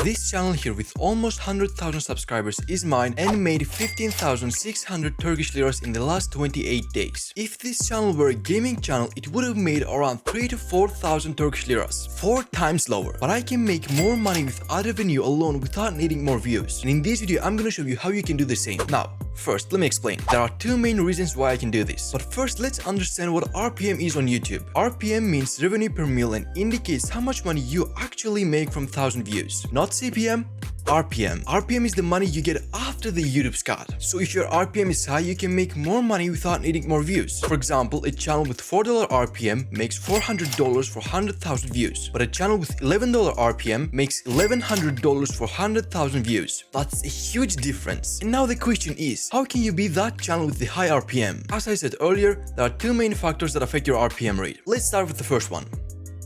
this channel here with almost 100,000 subscribers is mine and made 15,600 Turkish liras in the last 28 days. If this channel were a gaming channel, it would have made around 3 to 4,000 Turkish liras, 4 times lower. But I can make more money with ad revenue alone without needing more views. And in this video, I'm gonna show you how you can do the same. Now, first, let me explain. There are two main reasons why I can do this. But first, let's understand what RPM is on YouTube. RPM means revenue per mil and indicates how much money you actually make from 1,000 views. Not CPM, RPM. RPM is the money you get after the YouTube's cut. So if your RPM is high, you can make more money without needing more views. For example, a channel with $4 RPM makes $400 for 100,000 views. But a channel with $11 RPM makes $1,100 for 100,000 views. That's a huge difference. And now the question is, how can you be that channel with the high RPM? As I said earlier, there are two main factors that affect your RPM rate. Let's start with the first one.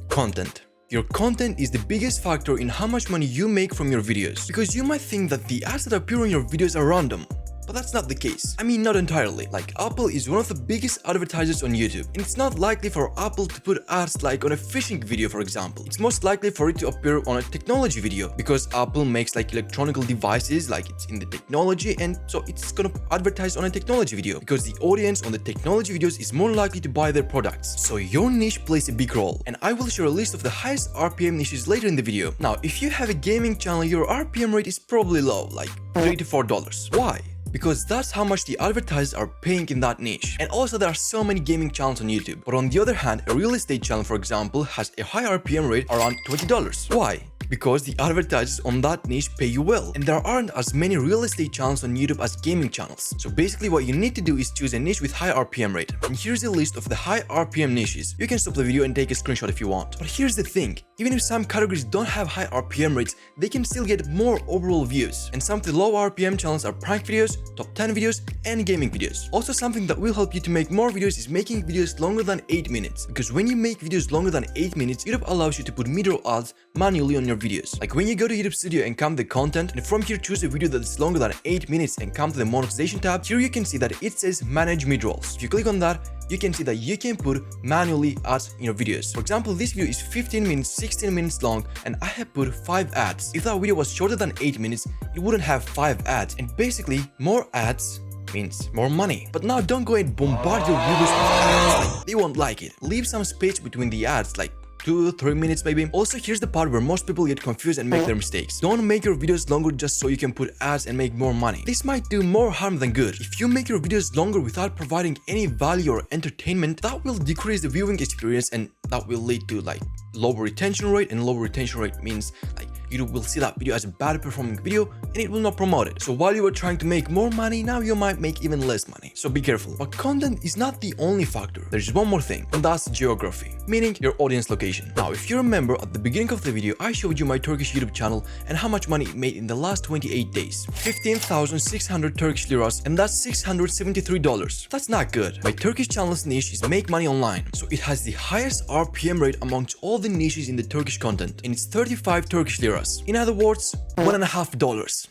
Content. Your content is the biggest factor in how much money you make from your videos, because you might think that the ads that appear on your videos are random. But that's not the case. I mean, not entirely. Like, Apple is one of the biggest advertisers on YouTube, and it's not likely for Apple to put ads like on a fishing video, for example. It's most likely for it to appear on a technology video, because Apple makes like electronic devices, like it's in the technology, and so it's gonna advertise on a technology video, because the audience on the technology videos is more likely to buy their products. So your niche plays a big role, and I will share a list of the highest RPM niches later in the video. Now, if you have a gaming channel, your RPM rate is probably low, like $3 to $4. Why? Because that's how much the advertisers are paying in that niche. And also there are so many gaming channels on YouTube. But on the other hand, a real estate channel, for example, has a high RPM rate around $20. Why? Because the advertisers on that niche pay you well, and there aren't as many real estate channels on YouTube as gaming channels. So basically what you need to do is choose a niche with high RPM rate. And here's a list of the high RPM niches. You can stop the video and take a screenshot if you want. But here's the thing, even if some categories don't have high RPM rates, they can still get more overall views. And some of the low RPM channels are prank videos, top 10 videos, and gaming videos. Also, something that will help you to make more videos is making videos longer than 8 minutes. Because when you make videos longer than 8 minutes, YouTube allows you to put mid-roll ads manually on your videos. Like when you go to YouTube Studio and come to the content, and from here choose a video that is longer than 8 minutes and come to the monetization tab, here you can see that it says manage mid-rolls. If you click on that, you can see that you can put manually ads in your videos. For example, this video is 15 minutes, 16 minutes long, and I have put 5 ads. If that video was shorter than 8 minutes, it wouldn't have 5 ads. And basically, more ads means more money. But now don't go and bombard your viewers with ads. They won't like it. Leave some space between the ads, like 2 to 3 minutes maybe. Also, here's the part where most people get confused and make their mistakes. Don't make your videos longer just so you can put ads and make more money. This might do more harm than good. If you make your videos longer without providing any value or entertainment, that will decrease the viewing experience, and that will lead to like lower retention rate, and lower retention rate means like YouTube will see that video as a bad performing video and it will not promote it. So while you were trying to make more money, now you might make even less money. So be careful. But content is not the only factor. There's one more thing, and that's geography, meaning your audience location. Now, if you remember at the beginning of the video, I showed you my Turkish YouTube channel and how much money it made in the last 28 days. 15,600 Turkish liras, and that's $673. That's not good. My Turkish channel's niche is make money online. So it has the highest RPM rate amongst all the niches in the Turkish content, and it's 35 Turkish liras. In other words, $1.50.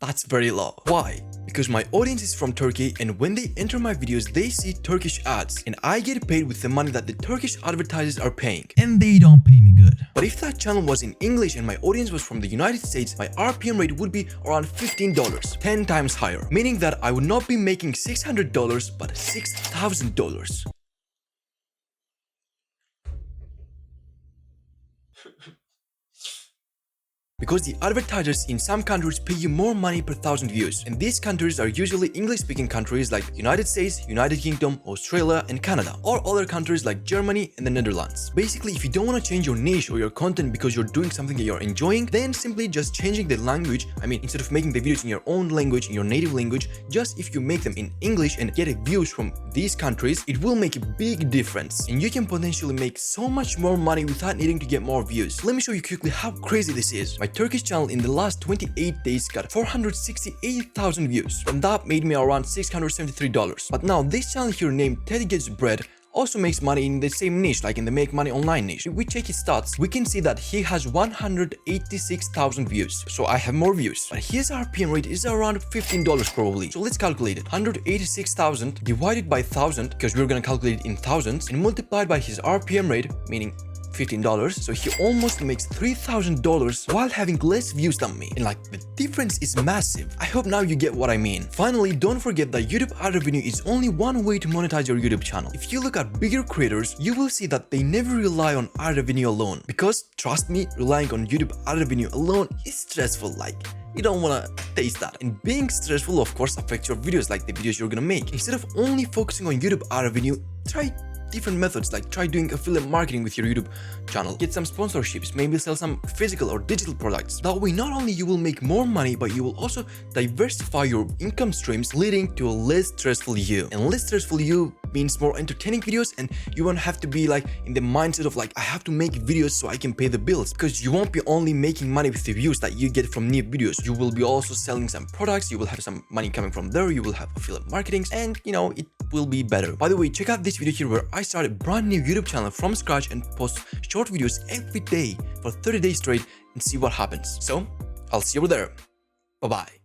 That's very low. Why? Because my audience is from Turkey, and when they enter my videos, they see Turkish ads, and I get paid with the money that the Turkish advertisers are paying. And they don't pay me good. But if that channel was in English and my audience was from the United States, my RPM rate would be around $15, 10 times higher. Meaning that I would not be making $600, but $6,000. Because the advertisers in some countries pay you more money per 1,000 views, and these countries are usually English-speaking countries like United States, United Kingdom, Australia, and Canada, or other countries like Germany and the Netherlands. Basically, if you don't want to change your niche or your content because you're doing something that you're enjoying, then simply just changing the language, instead of making the videos in your own language, in your native language, just if you make them in English and get views from these countries, it will make a big difference, and you can potentially make so much more money without needing to get more views. Let me show you quickly how crazy this is. My Turkish channel in the last 28 days got 468,000 views, and that made me around $673. But now this channel here named Teddy Gets Bread also makes money in the same niche, like in the make money online niche. If we check his stats, we can see that he has 186,000 views. So I have more views, but his RPM rate is around $15 probably. So let's calculate it. 186,000 divided by 1,000, because we're gonna calculate it in thousands, and multiplied by his RPM rate, meaning $15, so he almost makes $3,000 while having less views than me. And like, the difference is massive. I hope now you get what I mean. Finally, don't forget that YouTube ad revenue is only one way to monetize your YouTube channel. If you look at bigger creators, you will see that they never rely on ad revenue alone. Because, trust me, relying on YouTube ad revenue alone is stressful. Like, you don't wanna taste that. And being stressful, of course, affects your videos, like the videos you're gonna make. Instead of only focusing on YouTube ad revenue, try different methods, like try doing affiliate marketing with your YouTube channel. Get some sponsorships, maybe sell some physical or digital products. That way, not only you will make more money, but you will also diversify your income streams, leading to a less stressful you. And less stressful you means more entertaining videos, and you won't have to be like in the mindset of like, I have to make videos so I can pay the bills, because you won't be only making money with the views that you get from new videos. You will be also selling some products, you will have some money coming from there, you will have affiliate marketing, and you know, it will be better. By the way, check out this video here where I started a brand new YouTube channel from scratch and post short videos every day for 30 days straight and see what happens. So, I'll see you over there. Bye-bye.